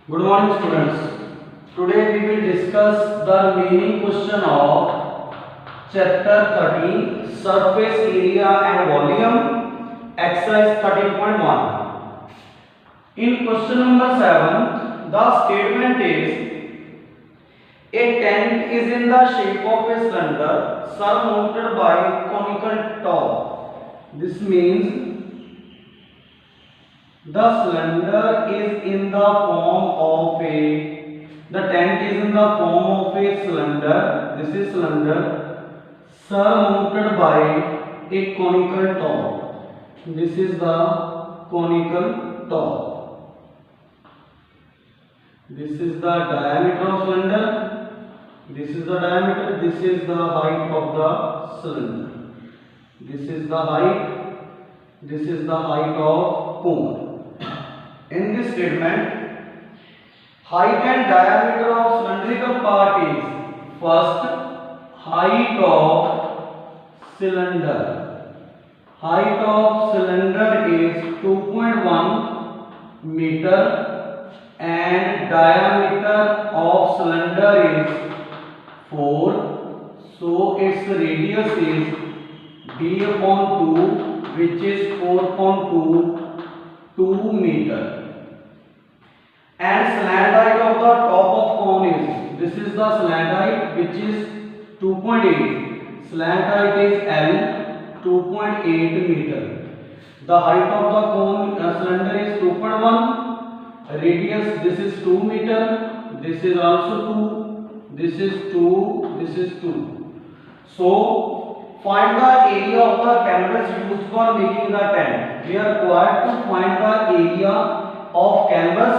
Good morning, students. Today we will discuss the remaining question of chapter 13 surface area and volume exercise 13.1. In question number 7, the statement is a tent is in the shape of a cylinder surmounted by conical top. This means the cylinder is in the form of the tent is in the form of a cylinder. This is cylinder surmounted by a conical top. This is the conical top. This is the diameter of cylinder. This is the diameter. This is the height of the cylinder. This is the height. This is the height of cone. In this statement, height and diameter of cylindrical part is first height of cylinder. Height of cylinder is 2.1 meter and diameter of cylinder is 4. So its radius is d upon 2, which is 4.2 meter. And slant height of the top of cone is, this is the slant height which is 2.8. Slant height is L, 2.8 meter. The height of the cone cylinder is 2.1. Radius, this is 2 meter. This is also 2. This is 2. This is 2. So find the area of the canvas used for making the tent. We are required to find the area of canvas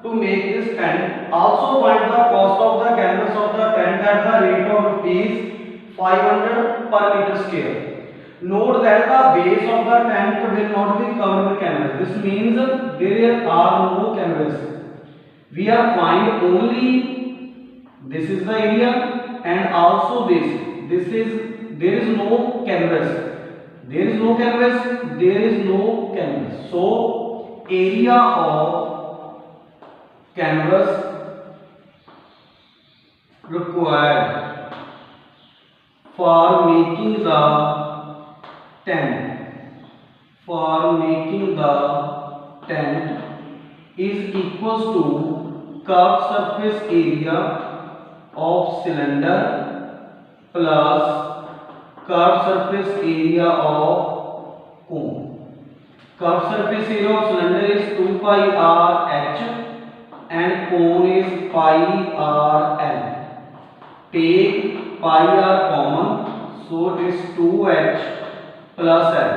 to make this tent. Also find the cost of the canvas of the tent at the rate of rupees 500 per meter square. Note that the base of the tent will not be covered with canvas. This means there are no canvas. We have find only this is the area and also this. This is there is no canvas. There is no canvas. There is no canvas. So area of canvas required for making the tent is equals to curved surface area of cylinder plus curved surface area of cone. Curved surface area of cylinder is 2 pi r h and cone is pi r l. Take pi r common, so it is 2h plus l.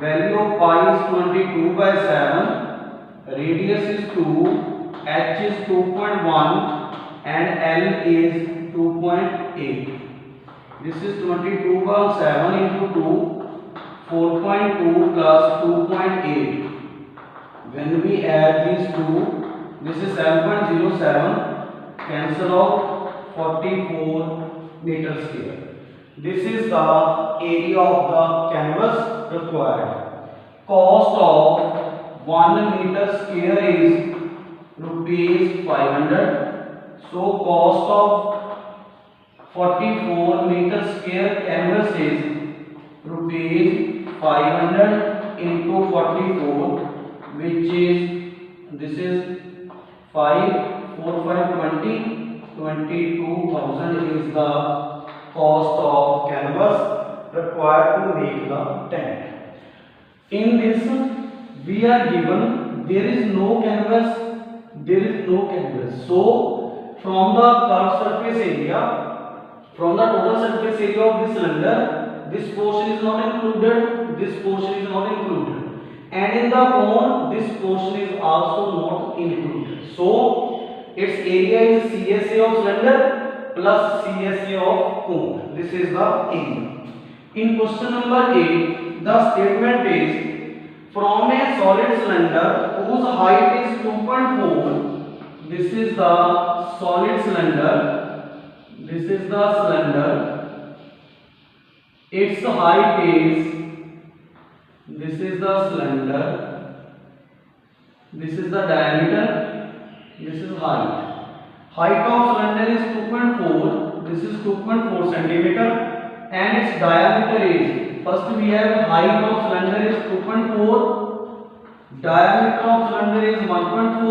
Value of pi is 22 by 7. Radius is 2. H is 2.1 and L is 2.8. This is 22 by 7 into 2, 4.2 plus 2.8. When we add these two, this is 7.07, cancel out 44 meter square. This is the area of the canvas required. Cost of 1 meter square is rupees 500. So cost of 44 meter square canvas is rupees 500 into 44, which is this is 5, 4, 5, 20, 22,000 is the cost of canvas required to make the tent. In this, we are given there is no canvas. So, from the curved surface area, from the total surface area of this cylinder, this portion is not included. This portion is not included. And in the cone, this portion is also not included. So its area is CSA of cylinder plus CSA of cone. This is the area. In question number 8, the statement is from a solid cylinder whose height is 2.4. This is the solid cylinder. This is the cylinder. Its height is, this is the cylinder, this is the diameter, This is height. Height of cylinder is 2.4. This is 2.4 centimeter, and its diameter is, first we have height of cylinder is 2.4, diameter of cylinder is 1.4.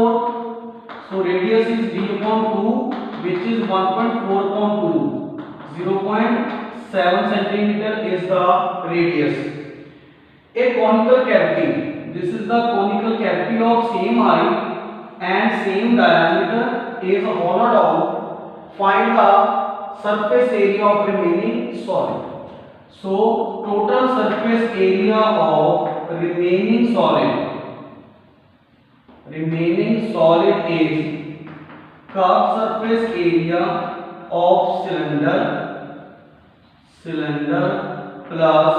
So radius is d upon 2, which is 1.4 upon 2. 0.7 centimeter is the radius. A conical cavity. This is the conical cavity of same height and same diameter is hollowed out. Find the surface area of remaining solid. So total surface area of remaining solid is curved surface area of cylinder plus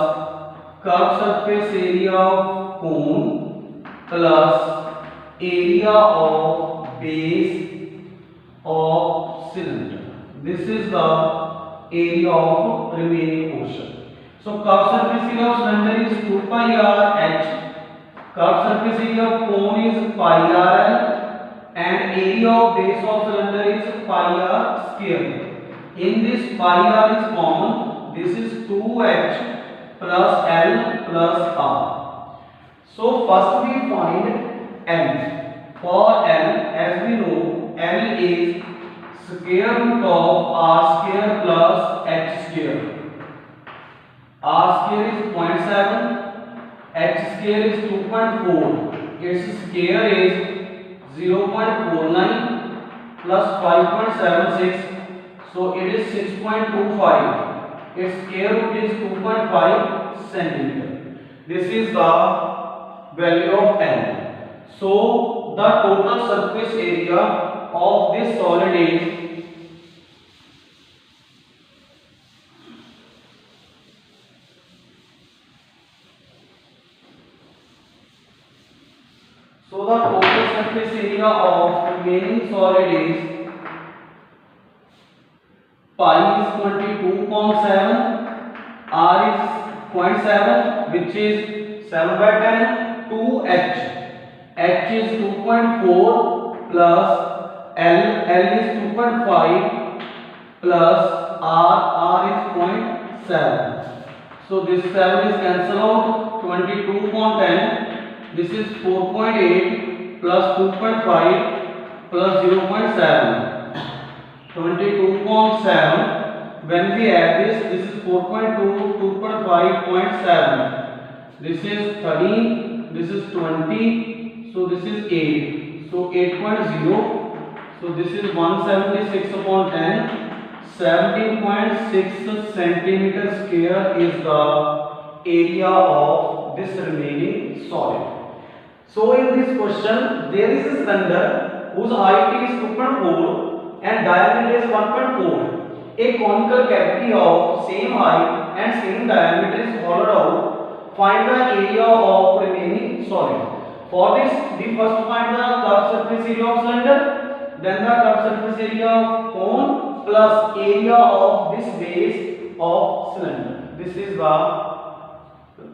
curved surface area of cone plus area of base of cylinder. This is the area of remaining portion. So curved surface area of cylinder is 2 pi r h. Curved surface area of cone is pi r l, and area of base of cylinder is pi r square. In this pi r is common. This is 2h plus l plus r. So first we find L. For L, as we know, L is square root of r square plus h square. R square is 0.7. H square is 2.4. Its square is 0.49 plus 5.76. So it is 6.25. Its square root is 2.5 centimeter. This is the value of L. So the total surface area of this solid is of remaining solid is pi is 22.7, r is 0.7, which is 7 by 10, 2h, h is 2.4 plus l is 2.5 plus r is 0.7. So this 7 is cancelled out. 22.10, this is 4.8 plus 2.5 plus 0.7. 22.7. When we add this is 4.2, 2.5, 0.7. This is 13, this is 20, so this is 8. So 8.0. So this is 176 upon 10. 17.6 centimeter square is the area of this remaining solid. So in this question, there is a cylinder whose height is 2.4 and diameter is 1.4. A conical cavity of same height and same diameter is hollowed out. Find the area of remaining solid. For this, we first find the curved surface area of cylinder, then the curved surface area of cone plus area of this base of cylinder. This is the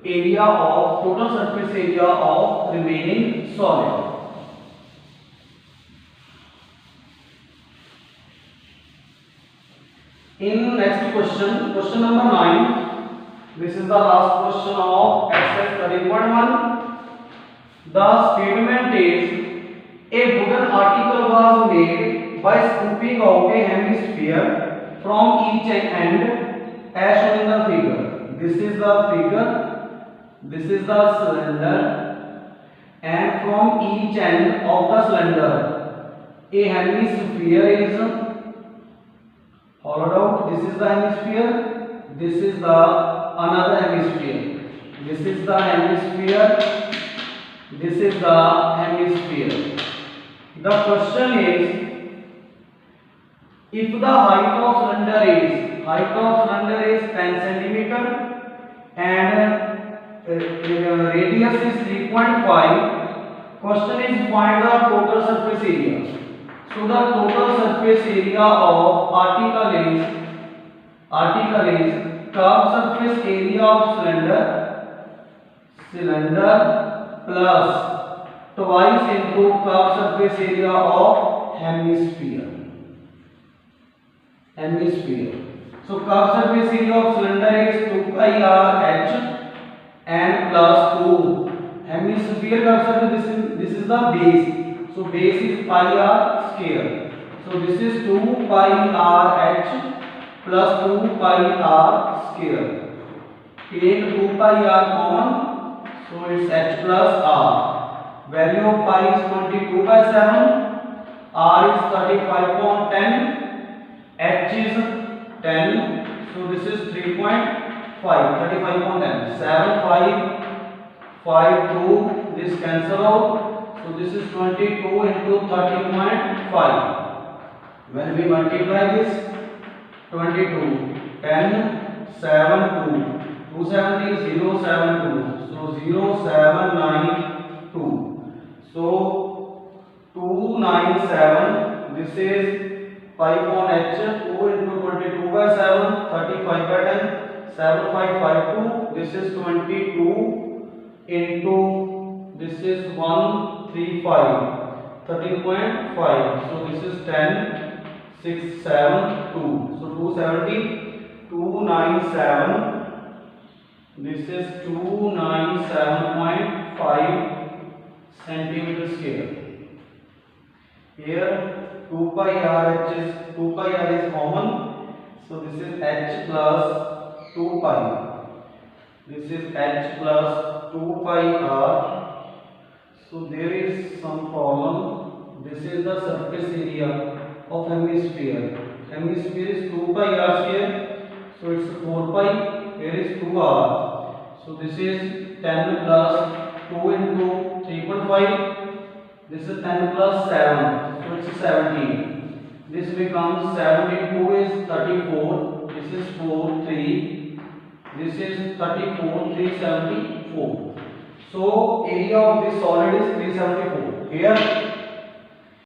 area of total surface area of remaining solid. In next question, question number 9. This is the last question of exercise 13.1. The statement is a wooden article was made by scooping out a hemisphere from each end as shown in the figure. This is the figure, this is the cylinder, and from each end of the cylinder a hemisphere is hollowed out. This is the hemisphere, this is the another hemisphere, this is the hemisphere, this is the hemisphere. The question is, if the height of cylinder is 10 centimeter and radius is 3.5, question is find the total surface area. So the total surface area of article is curved surface area of cylinder plus twice into curved surface area of hemisphere. Hemisphere. So curved surface area of cylinder is 2 pi r h and plus 2. Hemisphere curved surface, this is the base. So base is pi r square. So this is 2 pi r h plus 2 pi r square. Take 2 pi r common, so it's h plus r. Value of pi is 22/7, r is 35.10, h is 10, so this is 3.5, 35.10, 7, 5, 5, 2, this cancel out, so this is 22 into 13.5. When we multiply this, 22, 10, 7, 2, 270, 072, so 0792, so 297, this is 5 on h, 2 into 22/7, 35/10, 7552, this is 22 into, this is 135, 13.5, so this is 10, 672, so 270, 297, this is 297.5 centimeter square. Here 2 pi r h is, 2 pi r is common, so this is h plus 2 pi, this is h plus 2 pi r. So there is some problem. This is the surface area of hemisphere. Hemisphere is 2 pi r square, so it's 4 pi. Here is 2 r, so this is 10 plus 2 into 3.5, this is 10 plus 7, so it's 17. This becomes 7 into 2 is 34, this is 4, 3, this is 34, 374. So area of this solid is 374. Here